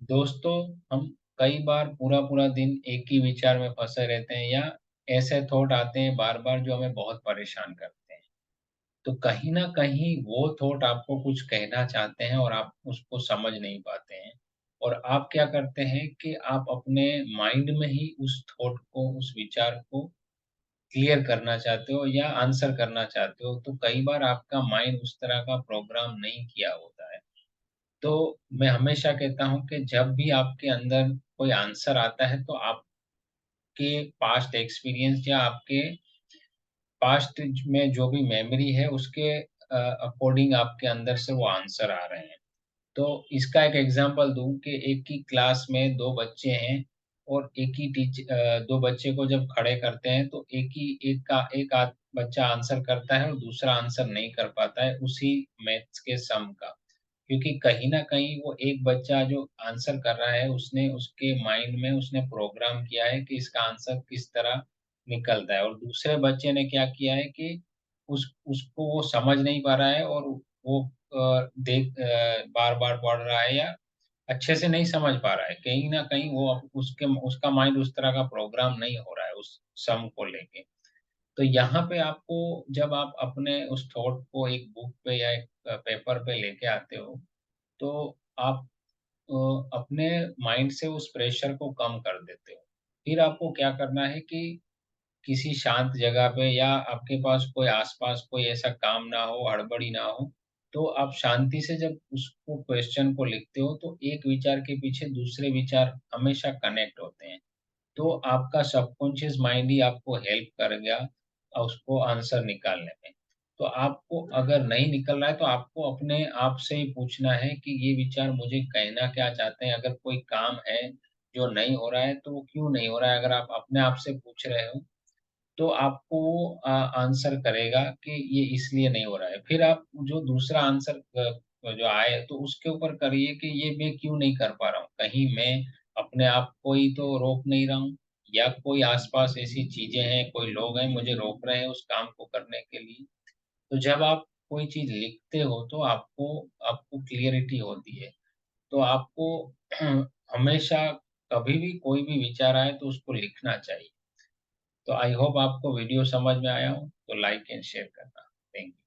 दोस्तों, हम कई बार पूरा-पूरा दिन एक ही विचार में फँसे रहते हैं या ऐसे थॉट आते हैं बार-बार जो हमें बहुत परेशान करते हैं। तो कहीं न कहीं वो थॉट आपको कुछ कहना चाहते हैं और आप उसको समझ नहीं पाते हैं। और आप क्या करते हैं कि आप अपने माइंड में ही उस थॉट को, उस विचार को क्लियर करना चाहते हो या आंसर करना चाहते हो। तो कई बार आपका माइंड उस तरह का प्रोग्राम नहीं किया होता है। तो मैं हमेशा कहता हूँ कि जब भी आपके अंदर कोई आंसर आता है, तो आपके पास्ट एक्सपीरियंस या आपके पास्ट में जो भी मेमोरी है, उसके अकॉर्डिंग आपके अंदर से वो आंसर आ रहे हैं। तो इसका एक एग्ज़ाम्पल दूँ कि एक ही क्लास में 2 बच्चे हैं और दो बच्चे को जब खड़े करते हैं, तो एक आध बच्चा आंसर करता है और दूसरा आंसर नहीं कर पाता है उसी मैथ्स के सम का। क्योंकि कहीं न कहीं वो एक बच्चा जो आंसर कर रहा है, उसने उसके माइंड में उसने प्रोग्राम किया है कि इसका आंसर किस तरह निकलता है, और दूसरे बच्चे ने क्या किया है कि उसको वो समझ नहीं पा रहा है और वो बार-बार पढ़ रहा है या अच्छे से नहीं समझ पा रहा है। कहीं न कहीं वो उसका माइंड उस तरह का प्रोग्राम नहीं हो रहा है उस सम को लेके। तो यहाँ पे आपको, जब आप अपने उस थॉट को एक बुक पे या एक पेपर पे लेके आते हो, तो आप अपने माइंड से उस प्रेशर को कम कर देते हो। फिर आपको क्या करना है कि किसी शांत जगह पे या आपके पास कोई आस-पास कोई ऐसा काम ना हो, हड़बड़ी ना हो, तो आप शांति से जब उसको क्वेश्चन को लिखते हो, तो एक विचार के पीछे दूसरे विचार हमेशा कनेक्ट होते हैं। तो आपका सबकॉन्शियस माइंड ही आपको हेल्प करेगा उसको आंसर निकालने में। तो आपको अगर नहीं निकल रहा है, तो आपको अपने आप से ही पूछना है कि ये विचार मुझे कहना क्या चाहते हैं? अगर कोई काम है जो नहीं हो रहा है, तो वो क्यों नहीं हो रहा है? अगर आप अपने आप से पूछ रहे हो, तो आपको वो आंसर करेगा कि ये इसलिए नहीं हो रहा है। फिर आप जो दूसरा आंसर जो आए, तो उसके ऊपर करिए कि ये मैं क्यों नहीं कर पा रहा हूँ? कहीं मैं अपने आप को ही तो रोक नहीं रहा हूँ, या कोई आस-पास ऐसी चीज़ें हैं, कोई लोग हैं मुझे रोक रहे हैं उस काम को करने के लिए। तो जब आप कोई चीज़ लिखते हो, तो आपको आपको क्लैरिटी होती है। तो आपको हमेशा कभी भी कोई भी विचार आए, तो उसको लिखना चाहिए। तो आई होप आपको वीडियो समझ में आया हो, तो लाइक एंड शेयर करना। Thank you.